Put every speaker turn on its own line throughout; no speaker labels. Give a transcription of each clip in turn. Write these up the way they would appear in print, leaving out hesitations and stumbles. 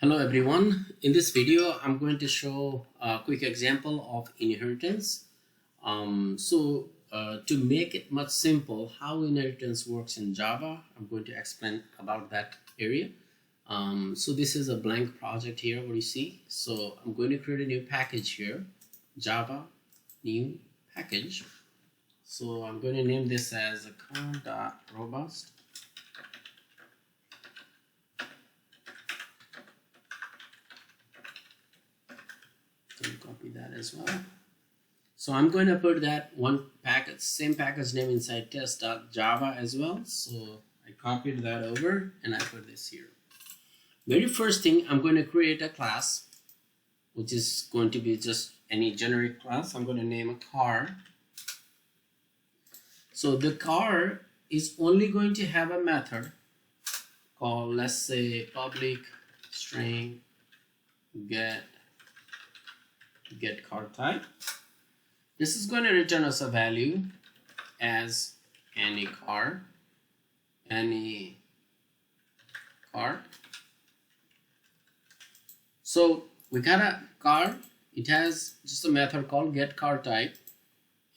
Hello everyone. In this video, I'm going to show a quick example of inheritance. To make it much simple, how inheritance works in Java, I'm going to explain about that area. So this is a blank project here, what you see. So I'm going to create a new package here, Java new package. So I'm going to name this as car.robust. Copy that as well. So I'm going to put that one package, same package name inside test.java as well. So I copied that over and I put this here. Very first thing, I'm going to create a class, which is going to be just any generic class. I'm going to name a car. So the car is only going to have a method called, let's say, public string get car type. This is going to return us a value as any car. So we got a car. It has just a method called get car type,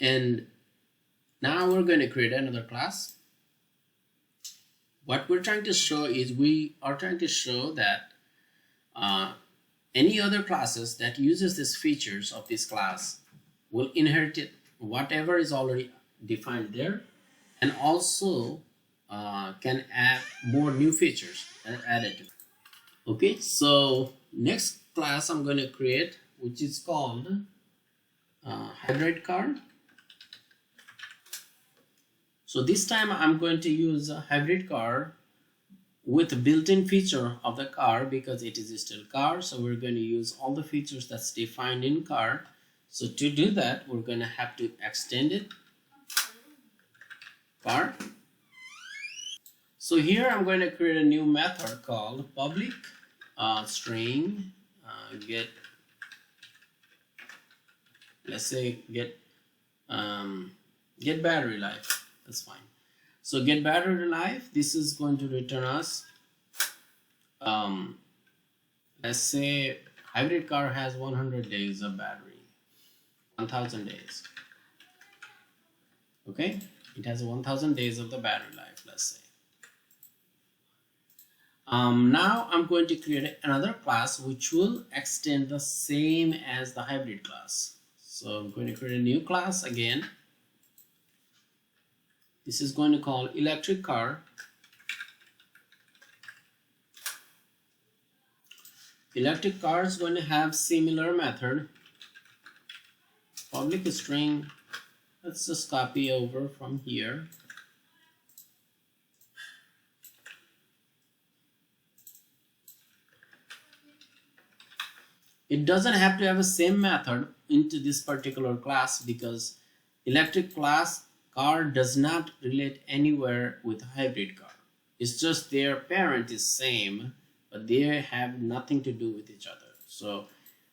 and now we're going to create another class. What we're trying to show is we are trying to show that any other classes that uses these features of this class will inherit it, whatever is already defined there, and also can add more new features that are added. Okay, so next class I'm going to create, which is called hybrid car. So this time I'm going to use a hybrid car with a built-in feature of the car because it is still car. So we're going to use all the features that's defined in car. So to do that, we're going to have to extend it, car. So here I'm going to create a new method called public string get, let's say get battery life. That's fine. So get battery life, this is going to return us, let's say hybrid car has 100 days of battery, 1000 days. Okay, it has 1000 days of the battery life, let's say. Now I'm going to create another class which will extend the same as the hybrid class. So I'm going to create a new class again. This is going to call electric car. Electric car is going to have similar method. Public string, let's just copy over from here. It doesn't have to have the same method into this particular class because electric class car does not relate anywhere with hybrid car. It's just their parent is same, but they have nothing to do with each other. So,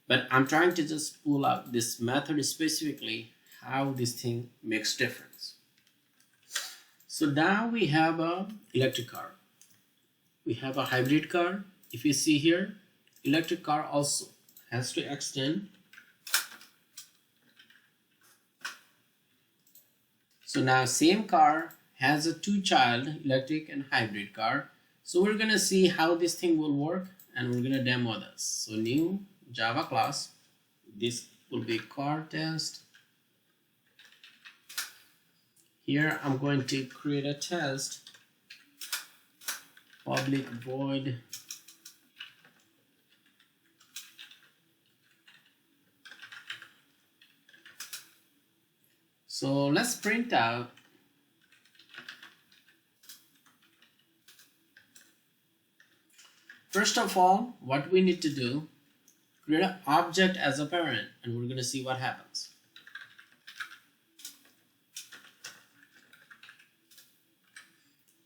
but I'm trying to just pull out this method specifically how this thing makes difference. So now we have a electric car. We have a hybrid car. If you see here, electric car also has to extend. So now same car has a two child, electric and hybrid car. So we're gonna see how this thing will work and we're gonna demo this. So new Java class, this will be car test. Here I'm going to create a test, public void so let's print out first of all what we need to do, create an object as a parent and we're going to see what happens.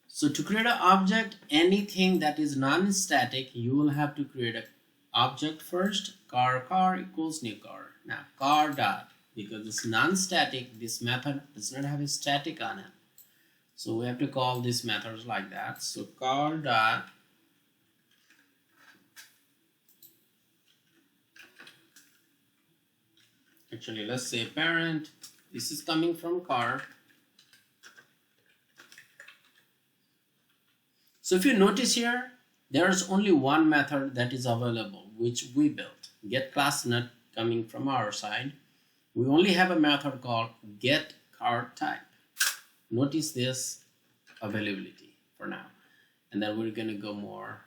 So to create an object, anything that is non-static, you will have to create an object first. Car equals new car. Now car dot, because it's non-static, this method does not have a static on it. So we have to call these methods like that. So car dot Actually, let's say parent, this is coming from car. So if you notice here, there's only one method that is available, which we built. Get class not coming from our side. We only have a method called get car type. Notice this availability for now. And then we're going to go more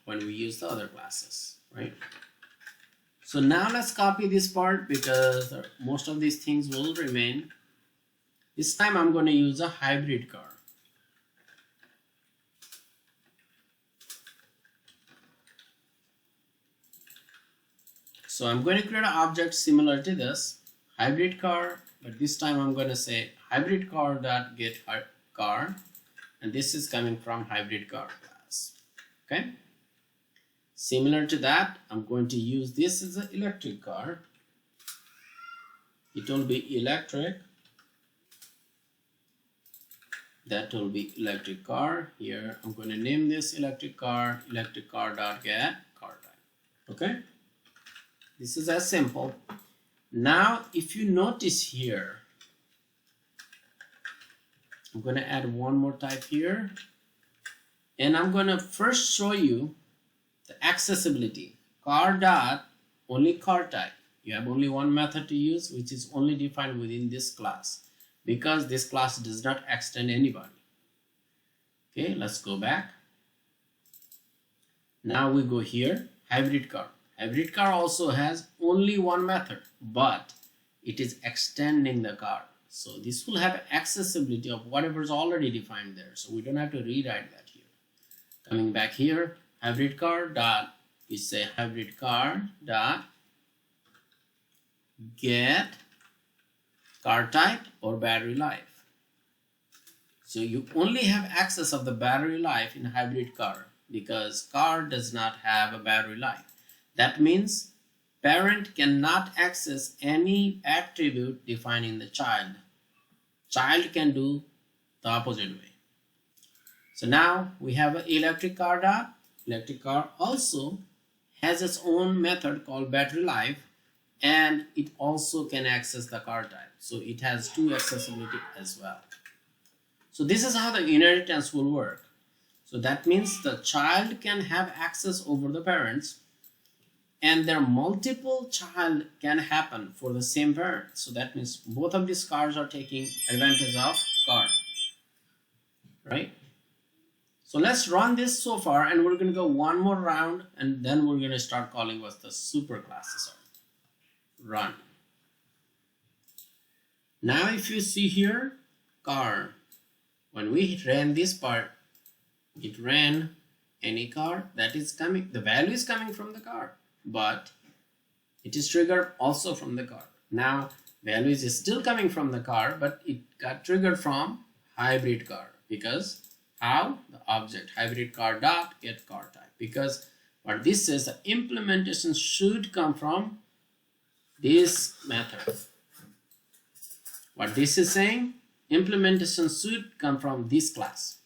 when we use the other classes, right? So now let's copy this part because most of these things will remain. This time I'm going to use a hybrid car. So I'm going to create an object similar to this, hybrid car, but this time I'm going to say hybrid car dot get car, and this is coming from hybrid car class. Okay. Similar to that, I'm going to use this as an electric car. It will be electric. That will be electric car. Here I'm going to name this electric car dot get car type. Okay. This is as simple. Now, if you notice here, I'm going to add one more type here, and I'm going to first show you the accessibility. Car dot only car type. You have only one method to use, which is only defined within this class, because this class does not extend anybody. Okay, let's go back. Now we go here, hybrid car. Hybrid car also has only one method, but it is extending the car. So this will have accessibility of whatever is already defined there. So we don't have to rewrite that here. Coming back here, hybrid car dot, we say hybrid car dot get car type or battery life. So you only have access of the battery life in hybrid car because car does not have a battery life. That means parent cannot access any attribute defining the child. Child can do the opposite way. So now we have an electric car dot. Electric car also has its own method called battery life, and it also can access the car type. So it has two accessibility as well. So this is how the inheritance will work. So that means the child can have access over the parents, and there multiple child can happen for the same parent. So that means both of these cars are taking advantage of car, right? So let's run this so far, and we're going to go one more round, and then we're going to start calling what the super classes are. Run. Now if you see here, car, when we ran this part, it ran any car that is coming, the value is coming from the car, but it is triggered also from the car. Now value is still coming from the car, but it got triggered from hybrid car, because how? The object hybrid car dot get car type, because what this says, the implementation should come from this method. What this is saying, implementation should come from this class.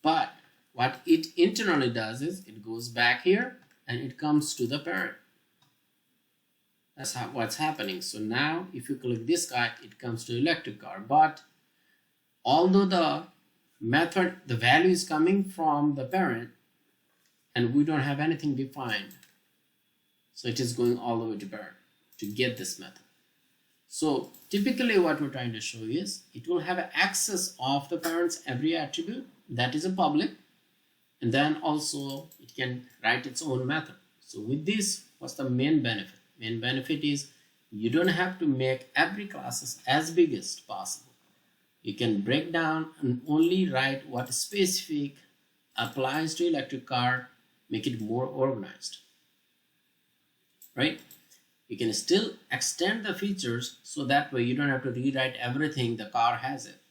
But what it internally does is it goes back here and it comes to the parent. That's what's happening. So now if you click this guy, it comes to electric car. But although the method, the value is coming from the parent, and we don't have anything defined, so it is going all the way to parent to get this method. So typically what we're trying to show is it will have access of the parent's every attribute that is a public, and then also it can write its own method. So with this, what's the main benefit? Main benefit is you don't have to make every classes as big as possible. You can break down and only write what specific applies to electric car, make it more organized, right? You can still extend the features, so that way you don't have to rewrite everything, the car has it.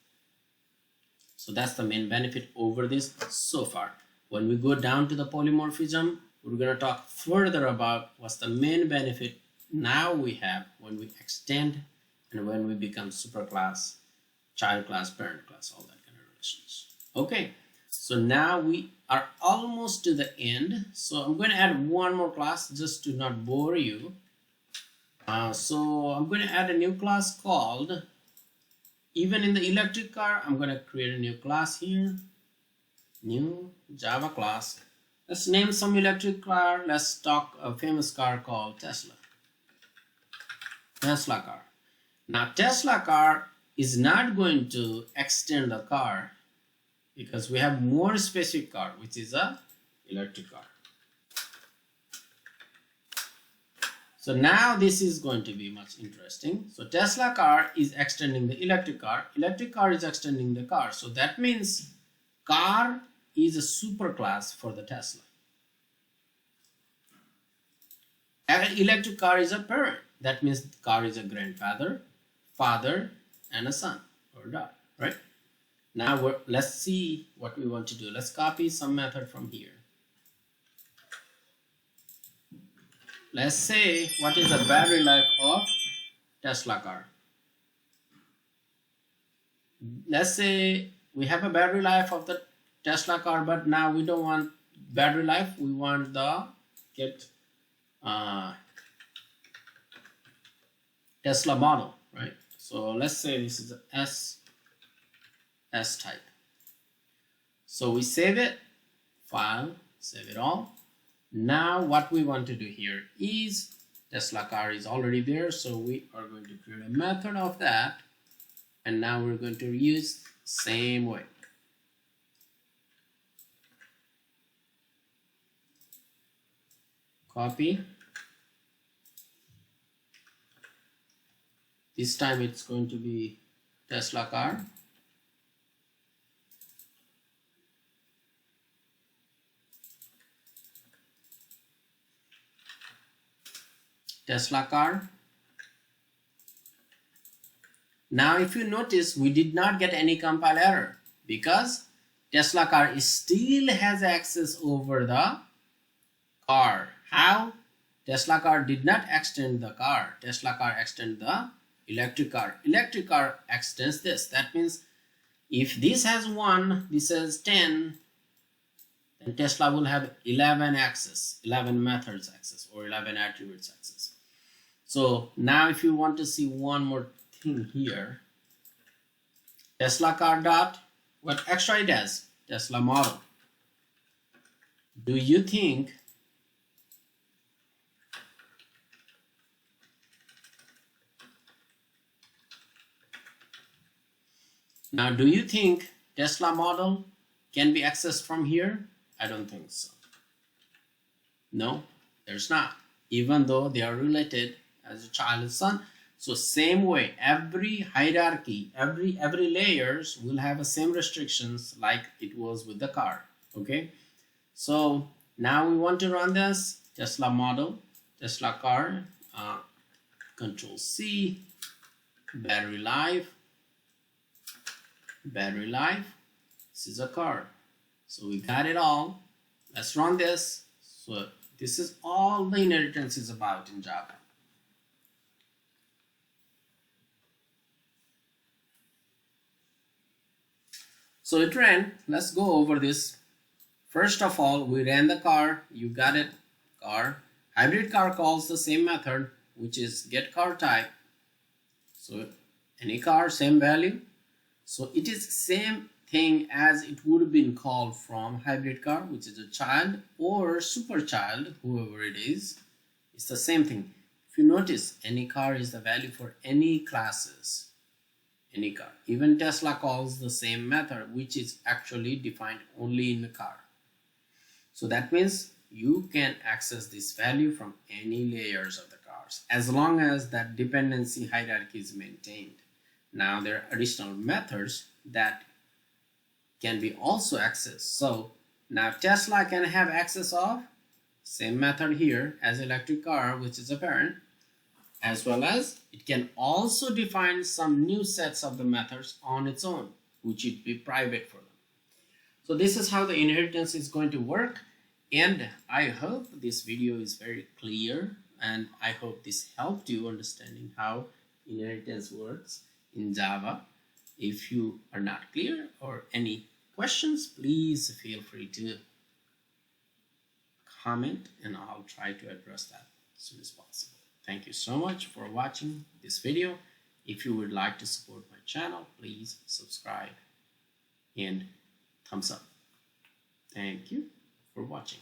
So that's the main benefit over this so far. When we go down to the polymorphism, we're going to talk further about what's the main benefit now we have when we extend and when we become superclass, child class, parent class, all that kind of relations. Okay, so now we are almost to the end. So I'm going to add one more class just to not bore you. So I'm going to add a new class called, even in the electric car, I'm going to create a new class here, new Java class. Let's name some electric car. Let's talk a famous car called Tesla. Tesla car. Now Tesla car is not going to extend the car because we have more specific car, which is a electric car. So now this is going to be much interesting. So Tesla car is extending the electric car is extending the car. So that means car is a superclass for the Tesla. An electric car is a parent. That means car is a grandfather, father, and a son or daughter, right? Now let's see what we want to do. Let's copy some method from here. Let's say what is the battery life of Tesla car. Let's say we have a battery life of the Tesla car, but now we don't want battery life. We want the Tesla model, right? So let's say this is a S type. So we save it, file, save it all. Now what we want to do here is Tesla car is already there, so we are going to create a method of that, and now we're going to use same way. Copy. This time it's going to be Tesla car. Tesla car. Now if you notice, we did not get any compile error because Tesla car still has access over the car. How? Tesla car did not extend the car. Tesla car extend the electric car. Electric car extends this. That means if this has 1, this has 10, then Tesla will have 11 access, 11 methods access, or 11 attributes access. So now if you want to see one more thing here, Tesla car dot, what extra it has? Tesla model. Do you think Tesla model can be accessed from here? I don't think so. No, there's not, even though they are related as a child and son. So same way, every hierarchy, every layers will have the same restrictions like it was with the car. Okay, so now we want to run this Tesla model, Tesla car, Control C, battery life. This is a car. So we got it all. Let's run this. So this is all the inheritance is about in Java. So it ran. Let's go over this. First of all, we ran the car. You got it, car. Hybrid car calls the same method, which is get car type. So any car, same value. So it is same thing as it would have been called from hybrid car, which is a child or super child, whoever it is. It's the same thing. If you notice, any car is the value for any classes. Any car. Even Tesla calls the same method, which is actually defined only in the car. So that means you can access this value from any layers of the cars as long as that dependency hierarchy is maintained. Now there are additional methods that can be also accessed. So now Tesla can have access of same method here as electric car, which is a parent, as well as it can also define some new sets of the methods on its own, which would be private for them. So this is how the inheritance is going to work, and I hope this video is very clear, and I hope this helped you understanding how inheritance works in Java. If you are not clear or any questions, please feel free to comment and I'll try to address that as soon as possible. Thank you so much for watching this video. If you would like to support my channel, please subscribe and thumbs up. Thank you for watching.